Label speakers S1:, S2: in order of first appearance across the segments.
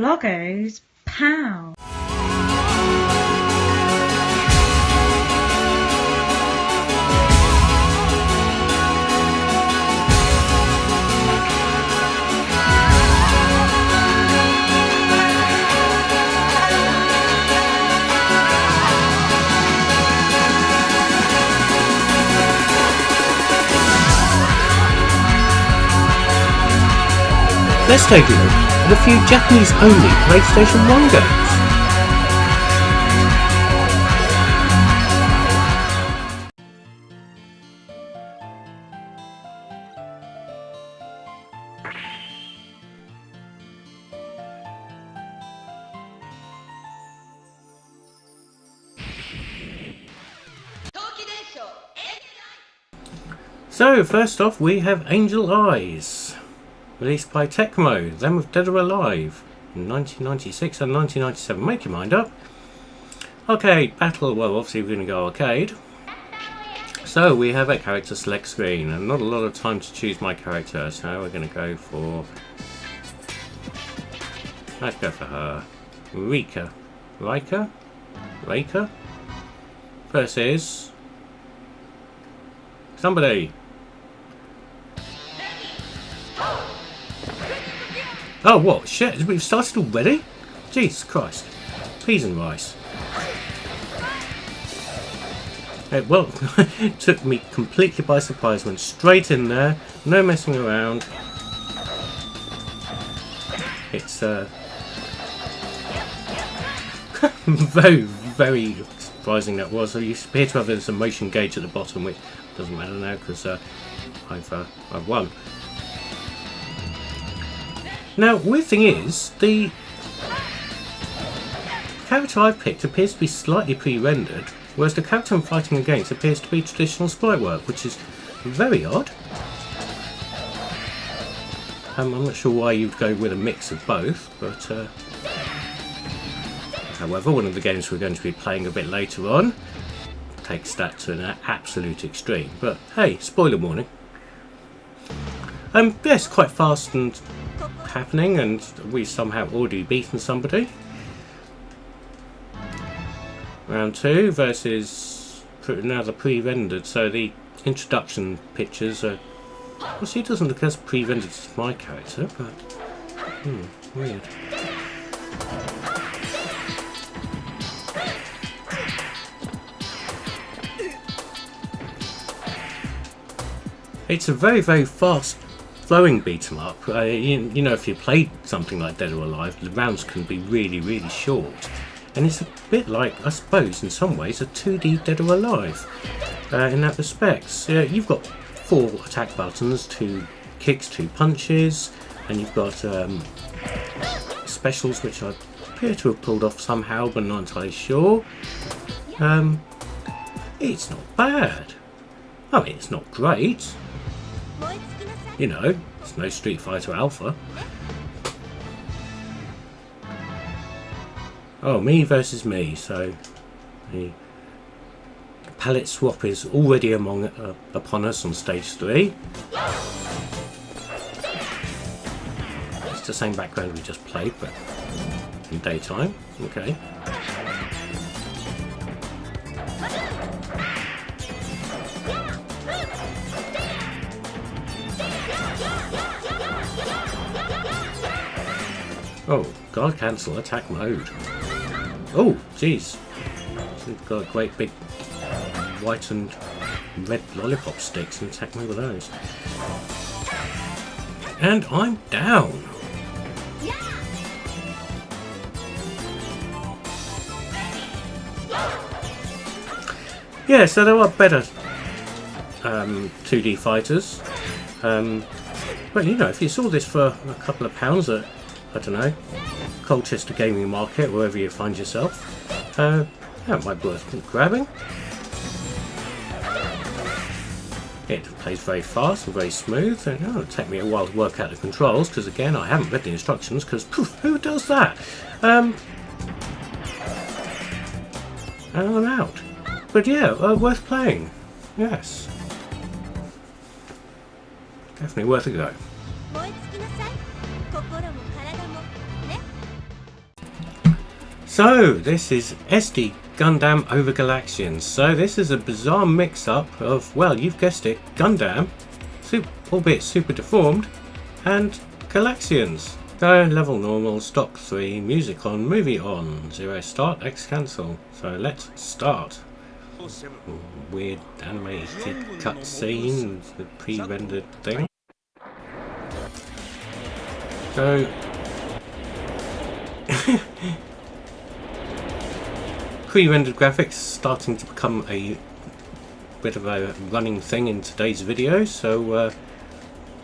S1: Bloggo's POW.
S2: Let's take a look at a few Japanese-only PlayStation 1 games. So, first off we have Angel Eyes. Released by Tecmo, then with Dead or Alive in 1996 and 1997. Make your mind up. Okay, battle. Well, obviously we're going to go arcade. So we have a character select screen and not a lot of time to choose my character. So we're going to go for... let's go for her. Rika versus... somebody. Oh, what? Shit, we've started already? Jesus Christ. Peas and rice. Well, it took me completely by surprise. Went straight in there. No messing around. It's, very, very surprising that was. So you appear to have this motion gauge at the bottom, which doesn't matter now because I've won. Now, weird thing is, the character I've picked appears to be slightly pre-rendered, whereas the character I'm fighting against appears to be traditional sprite work, which is very odd. I'm not sure why you'd go with a mix of both, but however, one of the games we're going to be playing a bit later on takes that to an absolute extreme. But hey, spoiler warning. Yes, quite fast and happening, and we somehow already beaten somebody. Round 2 versus another pre-rendered, so the introduction pictures are... well, she doesn't look as pre-rendered as my character, but... weird. It's a very, very fast flowing beat 'em up. You know, if you played something like Dead or Alive, the rounds can be really, really short. And it's a bit like, I suppose, in some ways, a 2D Dead or Alive in that respect. You've got 4 attack buttons, 2 kicks, 2 punches, and you've got specials which I appear to have pulled off somehow, but not entirely sure. It's not bad. I mean, it's not great. You know, it's no Street Fighter Alpha. Oh, me versus me, so the palette swap is already upon us on stage 3. It's the same background we just played, but in daytime. Okay. Oh, guard cancel attack mode. Oh, jeez. We've got a great big white and red lollipop sticks and attack mode with those. And I'm down. Yeah, so there are better 2D fighters. But you know, if you saw this for a couple of pounds at, I don't know, Colchester Gaming Market, wherever you find yourself, that might be worth grabbing. It plays very fast and very smooth, and it'll take me a while to work out the controls, because again, I haven't read the instructions, because who does that? And I'm out. But yeah, worth playing. Yes. Definitely worth a go. So this is SD Gundam over Galaxians. So this is a bizarre mix-up of, well, you've guessed it, Gundam, albeit super deformed, and Galaxians. So level normal, stock 3, music on, movie on, 0 start, X cancel. So let's start. Weird animated cutscene, the pre-rendered thing. So pre-rendered graphics starting to become a bit of a running thing in today's video. So oh,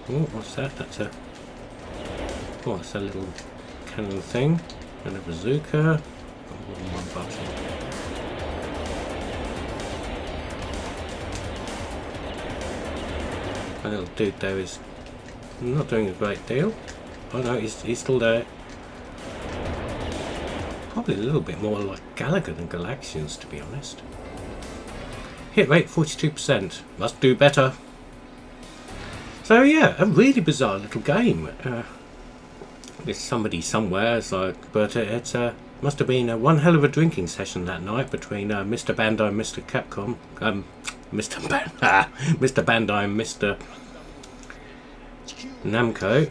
S2: what's that? That's a little cannon thing and a bazooka. One button. My little dude there is not doing a great deal. Oh no, he's still there. Probably a little bit more like Galaga than Galaxians, to be honest. Hit rate 42%. Must do better. So yeah, a really bizarre little game. There's somebody somewhere, but it must have been one hell of a drinking session that night between Mr. Bandai and Mr. Capcom. Mr. Bandai and Mr. Namco.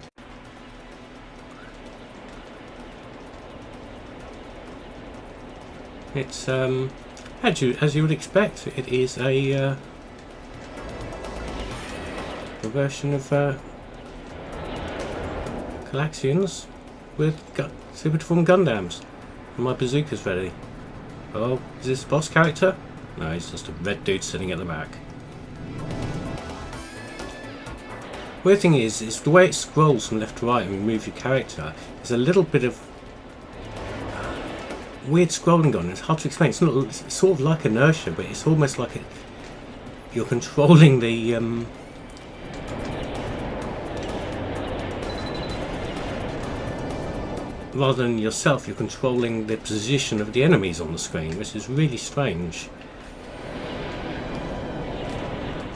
S2: It's as you would expect, it is a version of Galaxians with super deformed Gundams. And my bazooka's ready. Oh, is this the boss character? No, he's just a red dude sitting at the back. Weird thing is the way it scrolls from left to right and remove your character. There's a little bit of weird scrolling on. It's hard to explain. It's sort of like inertia, but it's almost like you're controlling the rather than yourself, you're controlling the position of the enemies on the screen, which is really strange.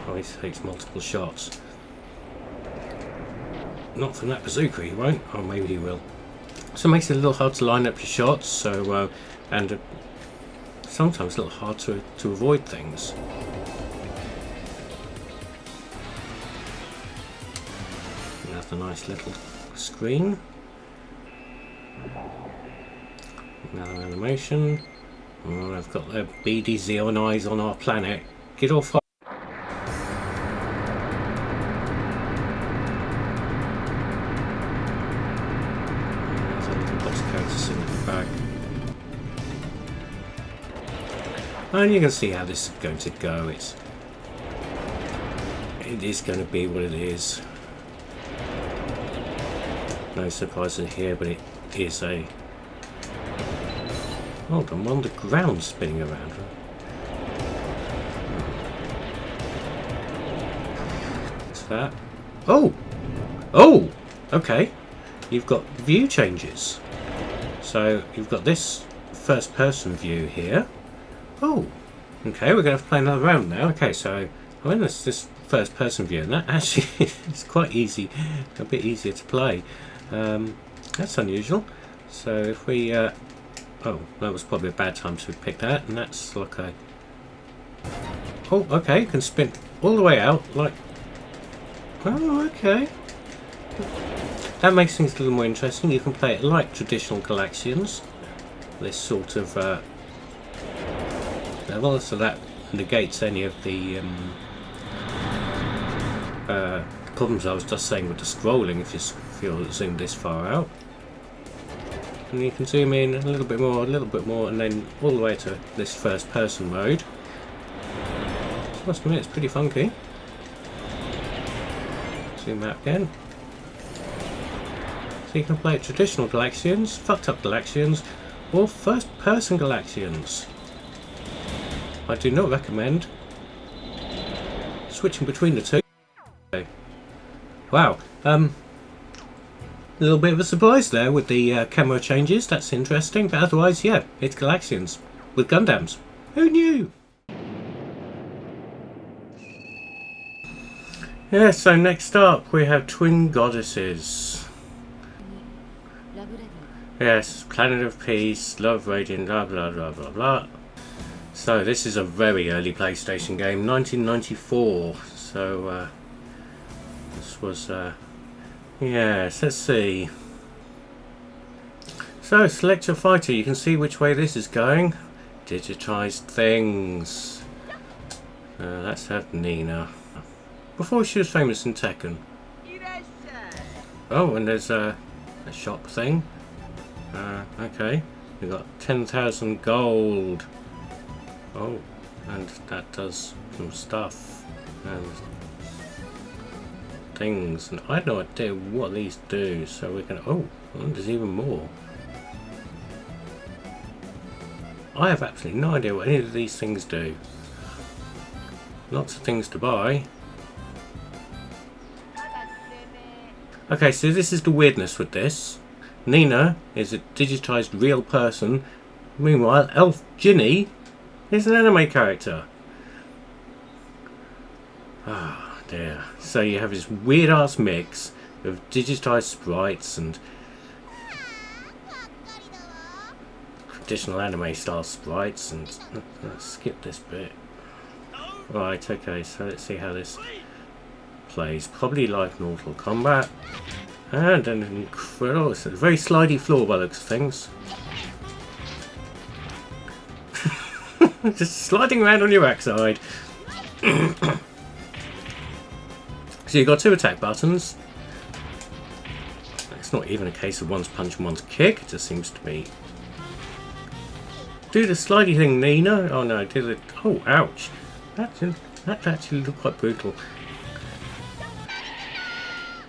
S2: Oh, he takes multiple shots. Not from that bazooka, he won't. Or maybe he will. So it makes it a little hard to line up your shots. So and sometimes a little hard to avoid things. Another nice little screen. Another animation. Oh, I've got the beady Xeon eyes on our planet. Get off. There's a little boss character sitting at the back. And you can see how this is going to go. It is going to be what it is. No surprises here, but it is a... Hold on, on the ground spinning around. What's that? Oh! Oh! Okay. You've got view changes. So you've got this first person view here. Oh! Okay, we're going to have to play another round now. Okay, so I'm in this first person view, and that actually is quite easy, a bit easier to play. That's unusual. So if we... oh, that was probably a bad time to pick that, and that's like a... Oh, okay, you can spin all the way out, like... Oh, okay. That makes things a little more interesting. You can play it like traditional Galaxians. This sort of level, so that negates any of the problems I was just saying with the scrolling if you're zoomed this far out. And you can zoom in a little bit more, and then all the way to this first person mode. I must admit, it's pretty funky. Zoom out again. So you can play traditional Galaxians, fucked up Galaxians, or first person Galaxians. I do not recommend switching between the two. Okay. Wow. A little bit of a surprise there with the camera changes. That's interesting, but otherwise, yeah, it's Galaxians with Gundams. Who knew? Yeah, so next up we have Twin Goddesses. Yes, Planet of Peace, Love Radiant, blah blah blah blah blah. So this is a very early PlayStation game, 1994. So this was yes. Let's see. So select your fighter. You can see which way this is going. Digitized things. Let's have Nina. Before she was famous in Tekken. Oh, and there's a shop thing. Okay, we got 10,000 gold. Oh, and that does some stuff and things, and I have no idea what these do. So we can. Oh, there's even more. I have absolutely no idea what any of these things do. Lots of things to buy. Okay, so this is the weirdness with this. Nina is a digitized real person. Meanwhile, Elf Ginny is an anime character. Ah, dear. So you have this weird ass mix of digitized sprites and traditional anime style sprites, and let's skip this bit. Right, okay, so let's see how this plays. Probably like Mortal Kombat. And an incredible, it's a very slidey floor by the looks of things. Just sliding around on your backside. So you've got two attack buttons. It's not even a case of one's punch and one's kick. It just seems to be. Do the slidey thing, Nina. Oh no, did it. Oh, ouch. That actually looked quite brutal.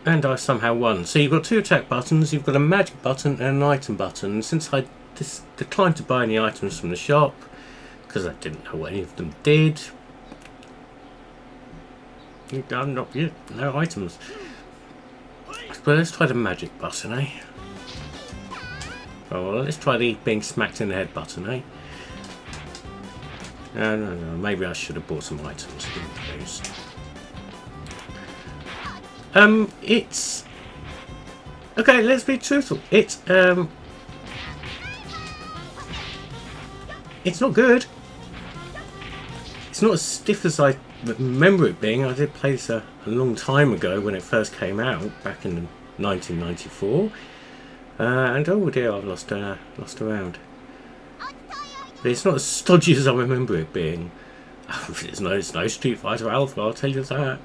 S2: And I somehow won. So you've got two attack buttons, you've got a magic button and an item button. Since I declined to buy any items from the shop, because I didn't know what any of them did. No items. But let's try the magic button, eh? Oh, well, let's try the being smacked in the head button, eh? No, maybe I should have bought some items. It's okay. Let's be truthful. It's not good. It's not as stiff as I remember it being. I did play this a long time ago when it first came out, back in 1994. And oh dear, I've lost around. But it's not as stodgy as I remember it being. It's no Street Fighter Alpha, I'll tell you that.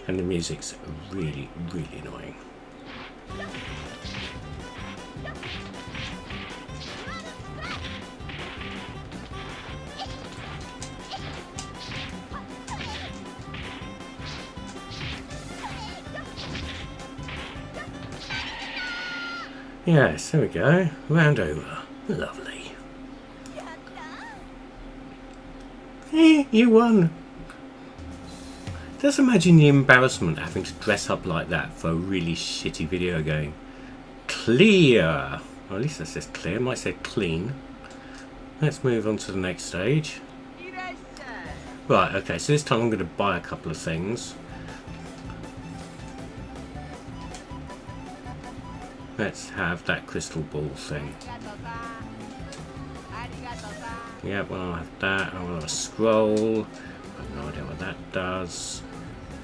S2: And the music's really, really annoying. Yes, there we go. Round over. Lovely. You won. Just imagine the embarrassment having to dress up like that for a really shitty video game. Clear. Or at least that says clear. It might say clean. Let's move on to the next stage. Right, okay, so this time I'm going to buy a couple of things. Let's have that crystal ball thing. Yeah, well, I'll have that. I'll have a scroll. I have no idea what that does.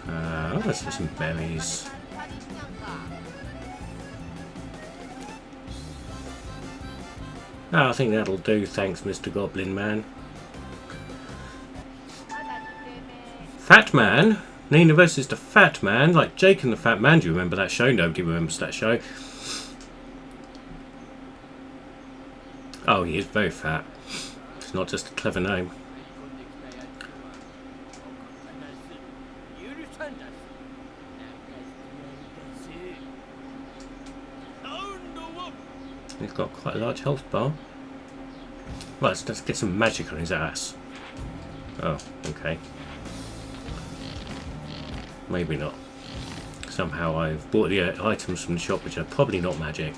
S2: Oh, let's have some berries. Oh, I think that'll do, thanks, Mr. Goblin Man. Fat Man? Nina versus the Fat Man? Like Jake and the Fat Man. Do you remember that show? Nobody remembers that show. Oh, he is very fat. It's not just a clever name. He's got quite a large health bar. Right, let's get some magic on his ass. Oh, okay. Maybe not. Somehow I've bought the items from the shop which are probably not magic.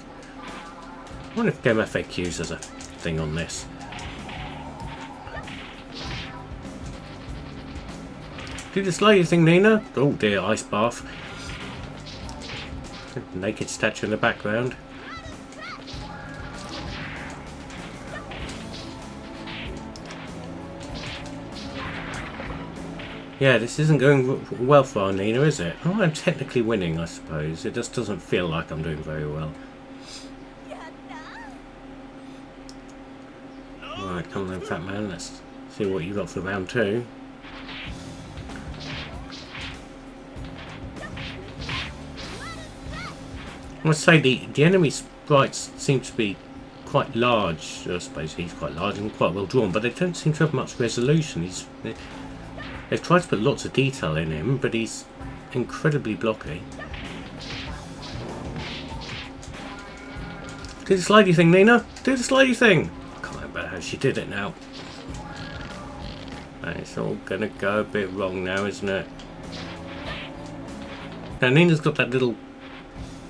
S2: I wonder if Game FAQs has a thing on this. Do the slidey thing, Nina. Oh dear, ice bath. Naked statue in the background. Yeah, this isn't going well for our Nina, is it? Oh, I'm technically winning, I suppose. It just doesn't feel like I'm doing very well. Right, come on then, fat man. Let's see what you got for round 2. I must say the enemy sprites seem to be quite large. I suppose he's quite large and quite well drawn, but they don't seem to have much resolution. They've tried to put lots of detail in him, but he's incredibly blocky. Do the slidey thing, Nina. Do the slidey thing. I can't remember how she did it now. And it's all gonna go a bit wrong now, isn't it? Now Nina's got that little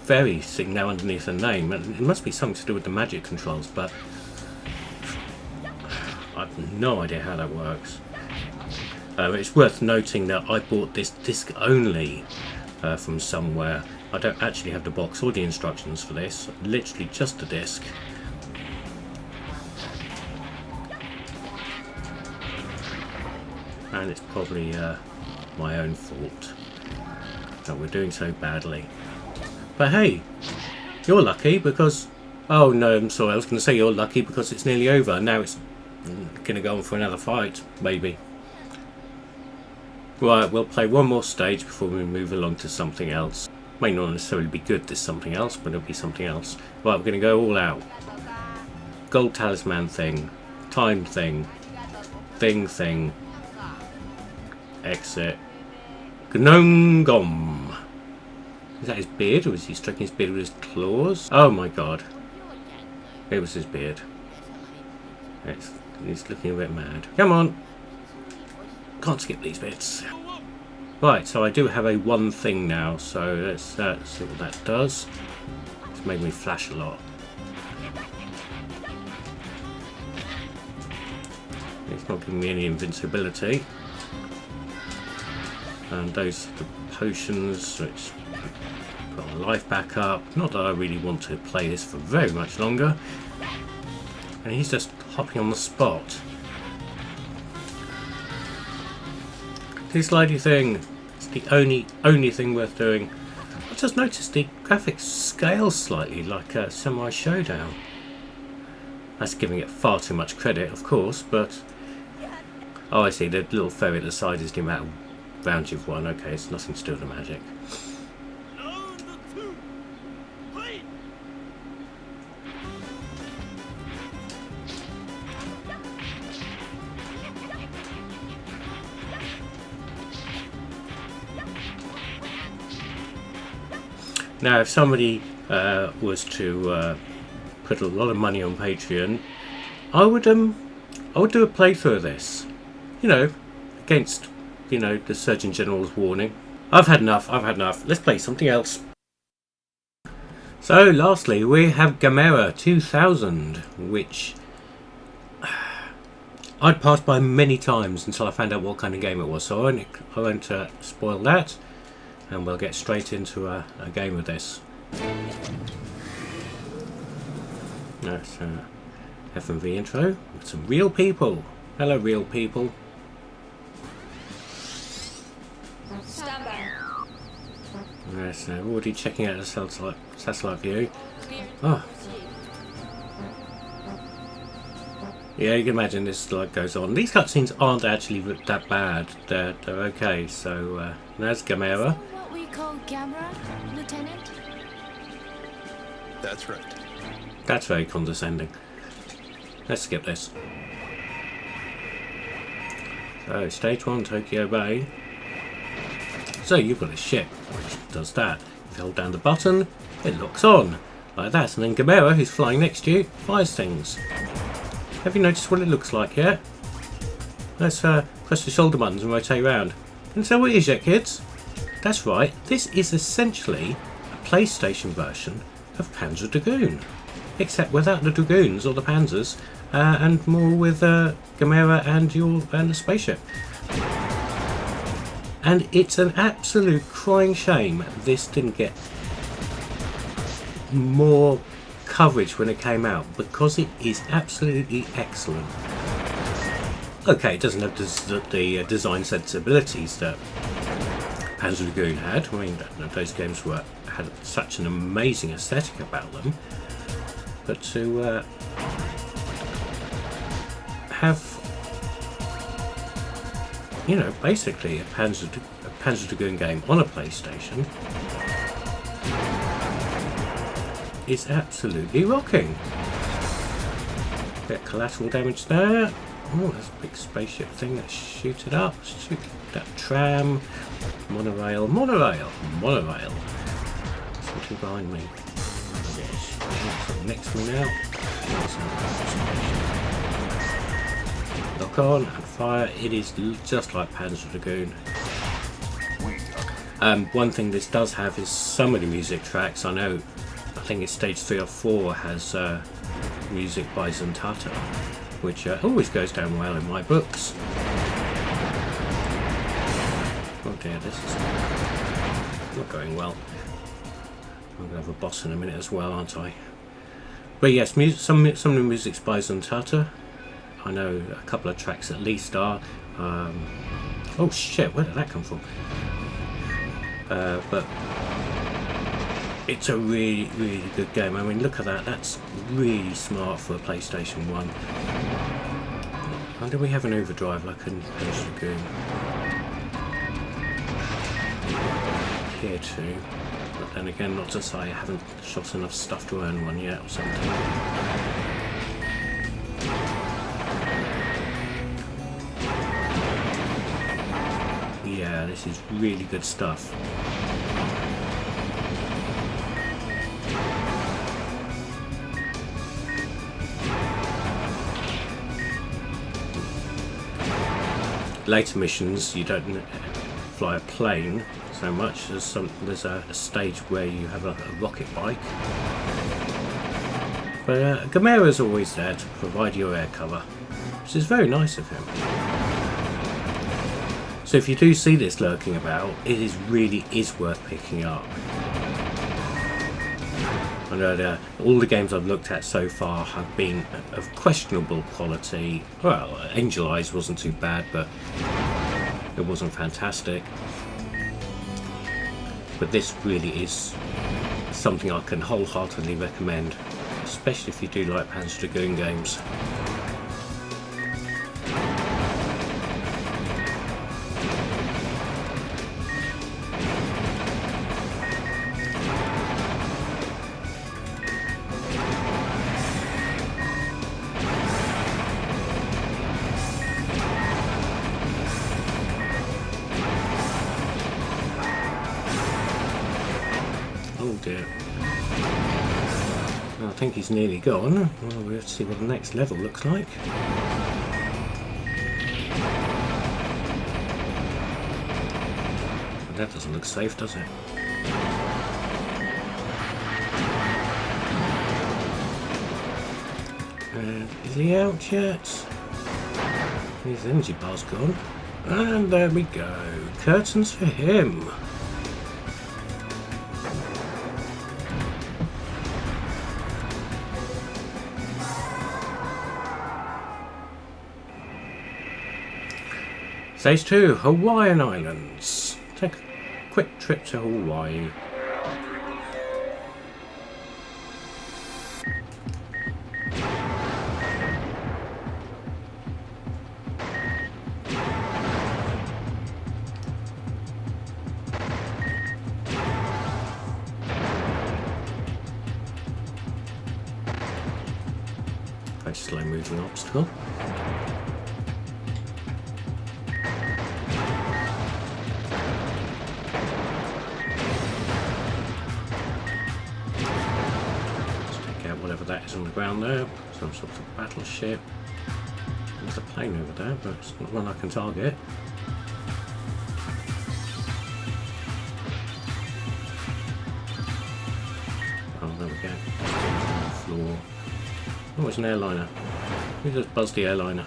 S2: fairy thing now underneath her name, and it must be something to do with the magic controls, but I've no idea how that works. It's worth noting that I bought this disc only from somewhere. I don't actually have the box or the instructions for this, literally just the disc. And it's probably my own fault that we're doing so badly. But hey, you're lucky because... Oh no, I'm sorry, I was going to say you're lucky because it's nearly over. Now it's going to go on for another fight, maybe. Right, we'll play one more stage before we move along to something else. May not necessarily be good, this something else, but it'll be something else. Right, we're going to go all out. Gold talisman thing. Time thing. Thing. Exit. Gnome. Is that his beard, or is he stroking his beard with his claws? Oh my god. It was his beard. He's looking a bit mad. Come on! Can't skip these bits. Right, so I do have a one thing now, so let's see what that does. It's made me flash a lot. It's not giving me any invincibility. And those are the potions, which got my life back up. Not that I really want to play this for very much longer. And he's just hopping on the spot. This slidey thing. It's the only thing worth doing. I just noticed the graphics scale slightly like a Samurai Showdown. That's giving it far too much credit, of course, but... Oh, I see, the little fairy at the side is the amount of rounds you've won. Okay, it's nothing to do with the magic. Now, if somebody was to put a lot of money on Patreon, I would do a playthrough of this. You know, against, you know, the Surgeon General's warning. I've had enough. Let's play something else. So, lastly, we have Gamera 2000, which I'd passed by many times until I found out what kind of game it was. So I won't spoil that. And we'll get straight into a game of this. That's F&V intro with some real people. Hello, real people. Yes, already checking out the satellite view. Oh. Yeah, you can imagine this like goes on. These cutscenes aren't actually that bad. They're okay. So there's Gamera.
S3: What we call Gamera, Lieutenant?
S4: That's right.
S2: That's very condescending. Let's skip this. So stage 1, Tokyo Bay. So you've got a ship which does that. If you hold down the button, it locks on like that, and then Gamera, who's flying next to you, fires things. Have you noticed what it looks like yet? Let's press the shoulder buttons and rotate around. Can you tell what it is yet, kids? That's right, this is essentially a PlayStation version of Panzer Dragoon. Except without the Dragoons or the Panzers, and more with Gamera and the spaceship. And it's an absolute crying shame this didn't get more coverage when it came out, because it is absolutely excellent. Okay, it doesn't have the design sensibilities that Panzer Dragoon had. I mean, those games had such an amazing aesthetic about them. But to have, you know, basically a Panzer Dragoon game on a PlayStation is absolutely rocking. Bit of collateral damage there. Oh, there's a big spaceship thing. Let's shoot it up. Shoot that tram. Monorail. Something behind me. Yes. Something next to me now. Lock on and fire. It is just like Panzer Dragoon. One thing this does have is some of the music tracks. I think it's stage 3 or 4 has music by Zuntata, which always goes down well in my books. Oh dear, this is not going well. I'm going to have a boss in a minute as well, aren't I? But yes, some of the music's by Zuntata. I know a couple of tracks at least are. Oh shit, where did that come from? But it's a really, really good game. I mean, look at that. That's really smart for a PlayStation 1. And do we have an overdrive like in Panzer Dragoon? Here too. But then again, not to say I haven't shot enough stuff to earn one yet or something. Yeah, this is really good stuff. Later missions, you don't fly a plane so much. There's a stage where you have a rocket bike. But Gamera's always there to provide your air cover, which is very nice of him. So if you do see this lurking about, it really is worth picking up. I know that all the games I've looked at so far have been of questionable quality. Well, Angel Eyes wasn't too bad, but it wasn't fantastic. But this really is something I can wholeheartedly recommend, especially if you do like Panzer Dragoon games. I think he's nearly gone. Well, we have to see what the next level looks like. But that doesn't look safe, does it? Is he out yet? His energy bar's gone. And there we go. Curtains for him. Stage 2, Hawaiian Islands. Take a quick trip to Hawaii. Very slow moving obstacle. That is on the ground there, some sort of battleship. There's a plane over there, but it's not one I can target. Oh, there we go. On the floor. Oh, it's an airliner. We just buzzed the airliner.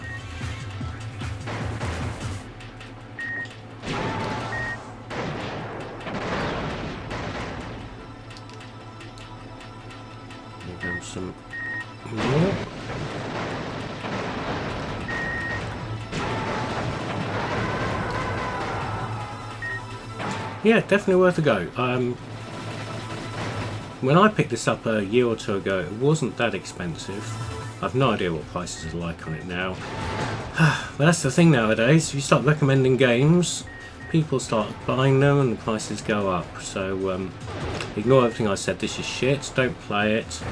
S2: Some more. yeah, definitely worth a go. When I picked this up a year or two ago, it wasn't that expensive. I've no idea what prices are like on it now. But that's the thing nowadays, if you start recommending games, people start buying them and the prices go up. So ignore everything I said, this is shit, don't play it,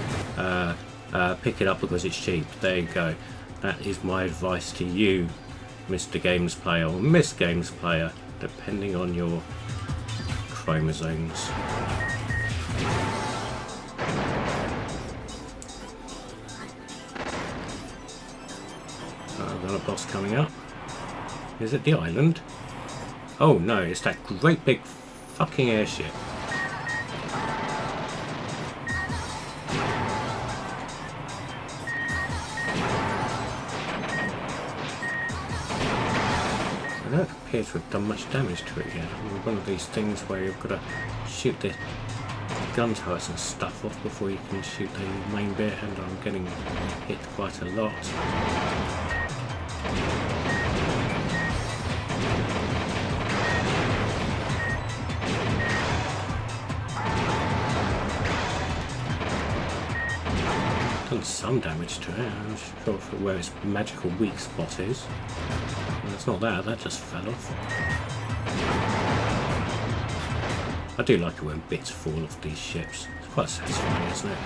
S2: pick it up because it's cheap. There you go. That is my advice to you, Mr. Games Player or Miss Games Player, depending on your chromosomes. I've got a boss coming up. Is it the island? Oh no, it's that great big fucking airship. I don't appear to have done much damage to it yet. One of these things where you've got to shoot the gun turrets and stuff off before you can shoot the main bit, and I'm getting hit quite a lot. Done some damage to it. I'm not sure where its magical weak spot is. Well, it's not that just fell off. I do like it when bits fall off these ships. It's quite satisfying, isn't it?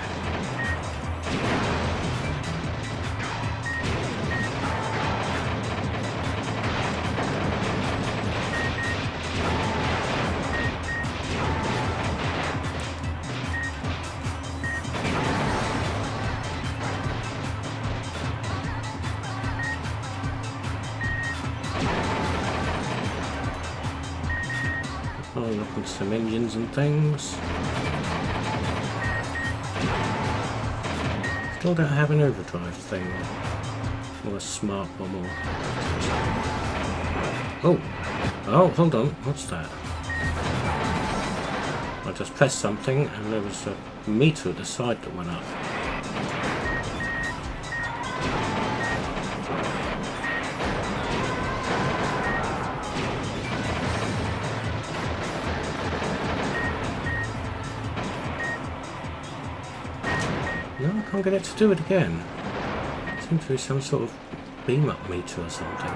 S2: I'll look at some engines and things. Still don't have an overdrive thing or a smart bomb or... Oh, hold on, what's that? I just pressed something and there was a meter at the side that went up. No, I can't get it to do it again. It seems to be some sort of beam up meter or something.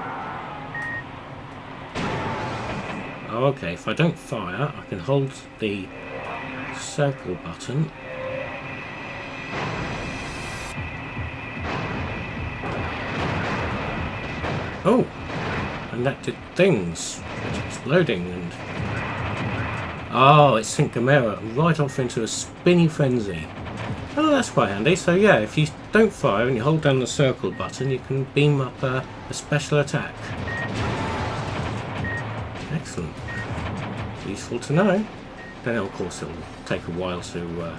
S2: Oh, okay, if I don't fire, I can hold the circle button. Oh! And that did things. It's exploding and... Oh, it sent Gamera right off into a spinny frenzy. Oh, that's quite handy. So yeah, if you don't fire and you hold down the circle button, you can beam up a special attack. Excellent. Useful to know. Then of course it'll take a while to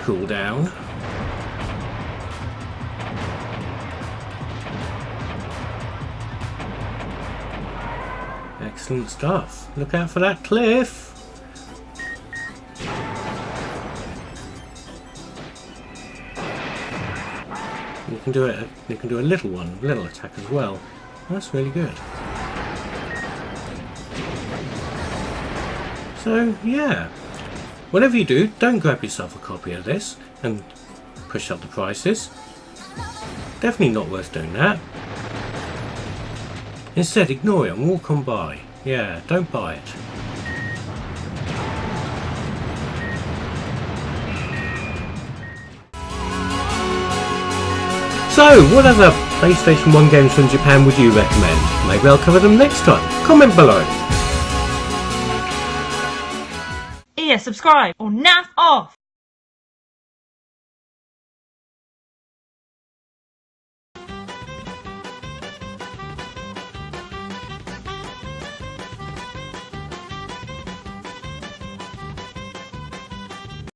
S2: cool down. Excellent stuff. Look out for that cliff. You can do it. You can do a little attack as well. That's really good. So yeah, whatever you do, don't grab yourself a copy of this and push up the prices. Definitely not worth doing that. Instead, ignore it and walk on by. Yeah, don't buy it. So, what other PlayStation 1 games from Japan would you recommend? Maybe I'll cover them next time. Comment below.
S1: Yeah, subscribe or naff off!